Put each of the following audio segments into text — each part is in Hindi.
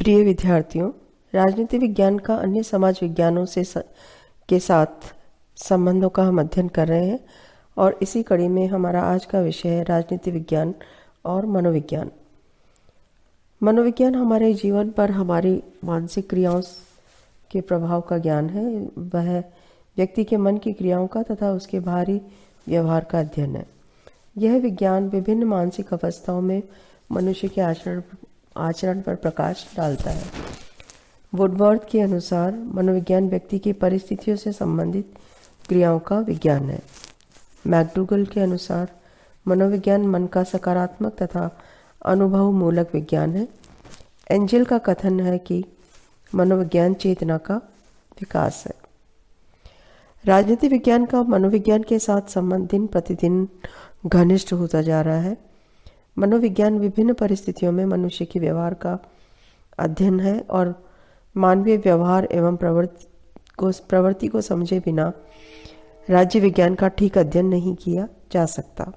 प्रिय विद्यार्थियों, राजनीति विज्ञान का अन्य समाज विज्ञानों के साथ संबंधों का हम अध्ययन कर रहे हैं और इसी कड़ी में हमारा आज का विषय है राजनीति विज्ञान और मनोविज्ञान। मनोविज्ञान हमारे जीवन पर हमारी मानसिक क्रियाओं के प्रभाव का ज्ञान है। वह व्यक्ति के मन की क्रियाओं का तथा उसके बाहरी व्यवहार का अध्ययन है। यह विज्ञान विभिन्न मानसिक अवस्थाओं में मनुष्य के आचरण पर प्रकाश डालता है। वुडवर्थ के अनुसार मनोविज्ञान व्यक्ति की परिस्थितियों से संबंधित क्रियाओं का विज्ञान है। मैकडूगल के अनुसार मनोविज्ञान मन का सकारात्मक तथा अनुभव मूलक विज्ञान है। एंजल का कथन है कि मनोविज्ञान चेतना का विकास है। राजनीति विज्ञान का मनोविज्ञान के साथ संबंध दिन प्रतिदिन घनिष्ठ होता जा रहा है। मनोविज्ञान विभिन्न परिस्थितियों में मनुष्य के व्यवहार का अध्ययन है और मानवीय व्यवहार एवं प्रवृत्ति को समझे बिना राज्य विज्ञान का ठीक अध्ययन नहीं किया जा सकता।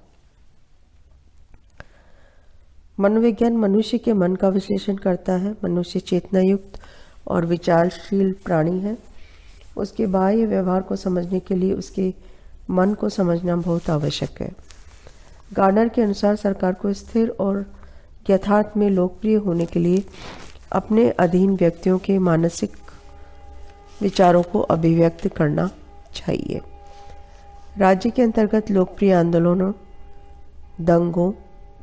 मनोविज्ञान मनुष्य के मन का विश्लेषण करता है। मनुष्य चेतनायुक्त और विचारशील प्राणी है। उसके बाह्य व्यवहार को समझने के लिए उसके मन को समझना बहुत आवश्यक है। गार्डनर के अनुसार सरकार को स्थिर और यथार्थ में लोकप्रिय होने के लिए अपने अधीन व्यक्तियों के मानसिक विचारों को अभिव्यक्त करना चाहिए। राज्य के अंतर्गत लोकप्रिय आंदोलनों, दंगों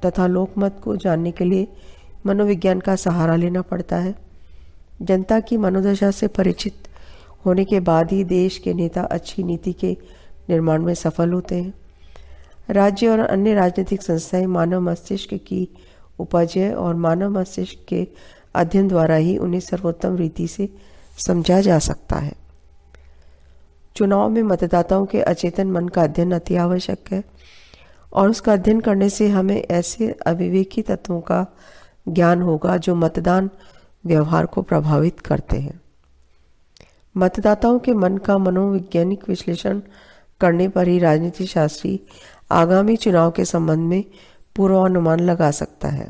तथा लोकमत को जानने के लिए मनोविज्ञान का सहारा लेना पड़ता है। जनता की मनोदशा से परिचित होने के बाद ही देश के नेता अच्छी नीति के निर्माण में सफल होते हैं। राज्य और अन्य राजनीतिक संस्थाएं मानव मस्तिष्क की उपज है और मानव मस्तिष्क के अध्ययन द्वारा ही उन्हें सर्वोत्तम रीति से समझा जा सकता है। चुनाव में मतदाताओं के अचेतन मन का अध्ययन अति आवश्यक है और उसका अध्ययन करने से हमें ऐसे अविवेकी तत्वों का ज्ञान होगा जो मतदान व्यवहार को प्रभावित करते हैं। मतदाताओं के मन का मनोवैज्ञानिक विश्लेषण करने पर ही राजनीति शास्त्री आगामी चुनाव के संबंध में पूर्वानुमान लगा सकता है।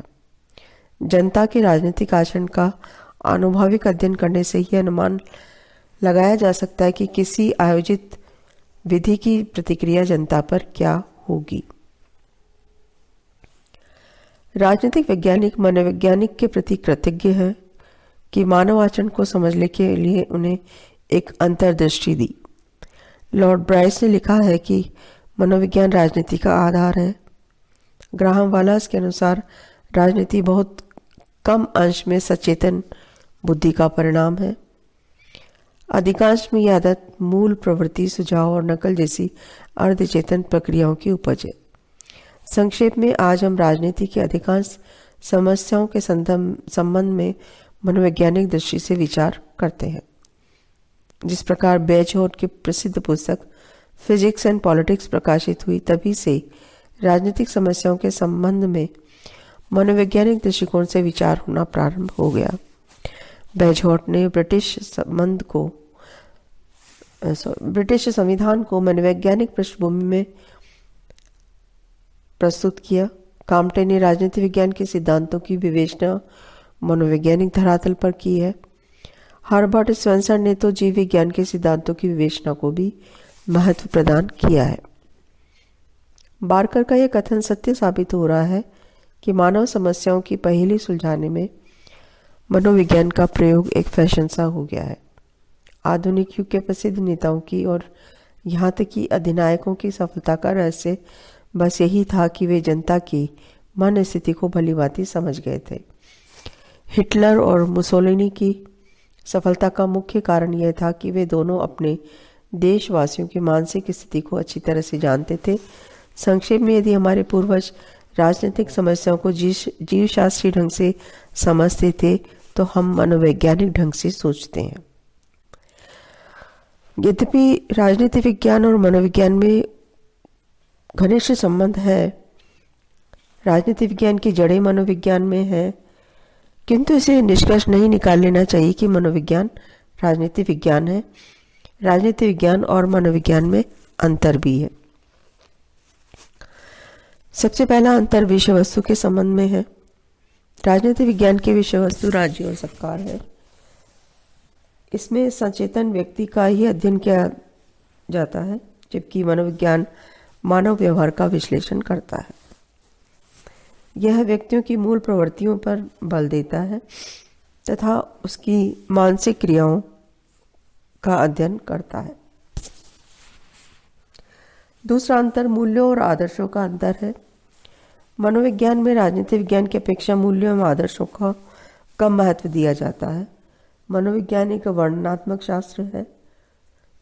जनता के राजनीतिक आचरण का आनुभाविक अध्ययन करने से ही अनुमान लगाया जा सकता है कि किसी आयोजित विधि की प्रतिक्रिया जनता पर क्या होगी। राजनीतिक वैज्ञानिक मनोवैज्ञानिक के प्रति कृतज्ञ है कि मानव आचरण को समझने के लिए उन्हें एक अंतर्दृष्टि दी। लॉर्ड ब्राइस ने लिखा है कि मनोविज्ञान राजनीति का आधार है। ग्राहम वालास के अनुसार राजनीति बहुत कम अंश में सचेतन बुद्धि का परिणाम है। अधिकांश में यह आदत मूल प्रवृत्ति, सुझाव और नकल जैसी अर्धचेतन प्रक्रियाओं की उपज है। संक्षेप में आज हम राजनीति की अधिकांश समस्याओं के संबंध में मनोवैज्ञानिक दृष्टि से विचार करते हैं। जिस प्रकार बेजहोर्ट की प्रसिद्ध पुस्तक फिजिक्स एंड पॉलिटिक्स प्रकाशित हुई, तभी से राजनीतिक समस्याओं के संबंध में मनोवैज्ञानिक दृष्टिकोण से विचार होना प्रारंभ हो गया। बेजहोर्ट ने ब्रिटिश संविधान को मनोवैज्ञानिक पृष्ठभूमि में प्रस्तुत किया। काम्टे ने राजनीति विज्ञान के सिद्धांतों की विवेचना मनोवैज्ञानिक धरातल पर की है। हर्बर्ट स्वेंसन ने तो जीव विज्ञान के सिद्धांतों की विवेचना को भी महत्व प्रदान किया है। बार्कर का यह कथन सत्य साबित हो रहा है कि मानव समस्याओं की पहेली सुलझाने में मनोविज्ञान का प्रयोग एक फैशन सा हो गया है। आधुनिक युग के प्रसिद्ध नेताओं की और यहाँ तक कि अधिनायकों की सफलता का रहस्य बस यही था कि वे जनता की मन स्थिति को भलीभांति समझ गए थे। हिटलर और मुसोलिनी की सफलता का मुख्य कारण यह था कि वे दोनों अपने देशवासियों की मानसिक स्थिति को अच्छी तरह से जानते थे। संक्षेप में, यदि हमारे पूर्वज राजनीतिक समस्याओं को जीवशास्त्रीय ढंग से समझते थे तो हम मनोवैज्ञानिक ढंग से सोचते हैं। यद्यपि राजनीति विज्ञान और मनोविज्ञान में घनिष्ठ संबंध है, राजनीति विज्ञान की जड़ें मनोविज्ञान में है, किंतु इसे निष्कर्ष नहीं निकाल लेना चाहिए कि मनोविज्ञान राजनीति विज्ञान है। राजनीति विज्ञान और मनोविज्ञान में अंतर भी है। सबसे पहला अंतर विषय वस्तु के संबंध में है। राजनीति विज्ञान की विषय वस्तु राज्य और सरकार है। इसमें सचेतन व्यक्ति का ही अध्ययन किया जाता है, जबकि मनोविज्ञान मानव व्यवहार का विश्लेषण करता है। यह व्यक्तियों की मूल प्रवृत्तियों पर बल देता है तथा उसकी मानसिक क्रियाओं का अध्ययन करता है। दूसरा अंतर मूल्यों और आदर्शों का अंतर है। मनोविज्ञान में राजनीति विज्ञान की अपेक्षा मूल्यों एवं आदर्शों का कम महत्व दिया जाता है। मनोविज्ञान एक वर्णनात्मक शास्त्र है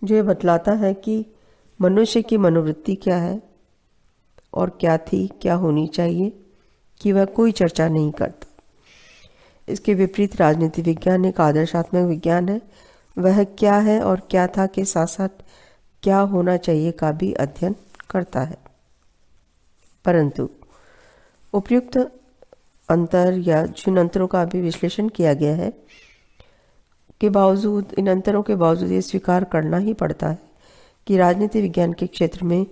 जो ये बतलाता है कि मनुष्य की मनोवृत्ति क्या है और क्या थी, क्या होनी चाहिए, कि वह कोई चर्चा नहीं करता। इसके विपरीत राजनीति विज्ञान एक आदर्शात्मक विज्ञान है। वह क्या है और क्या था के साथ साथ क्या होना चाहिए का भी अध्ययन करता है। परंतु उपयुक्त अंतर या जिन अंतरों का भी विश्लेषण किया गया है के बावजूद, इन अंतरों के बावजूद ये स्वीकार करना ही पड़ता है कि राजनीति विज्ञान के क्षेत्र में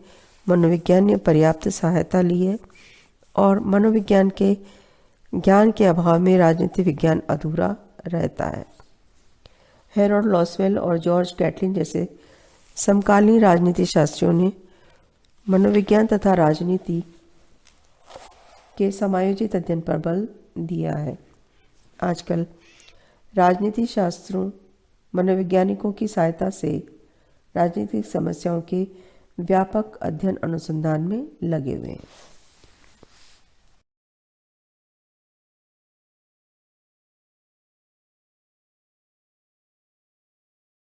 मनोविज्ञान ने पर्याप्त सहायता ली है और मनोविज्ञान के ज्ञान के अभाव में राजनीति विज्ञान अधूरा रहता है। हेरोल्ड लॉसवेल और जॉर्ज कैटलिन जैसे समकालीन राजनीति शास्त्रियों ने मनोविज्ञान तथा राजनीति के समायोजित अध्ययन पर बल दिया है। आजकल राजनीति शास्त्रों मनोवैज्ञानिकों की सहायता से राजनीतिक समस्याओं के व्यापक अध्ययन अनुसंधान में लगे हुए हैं।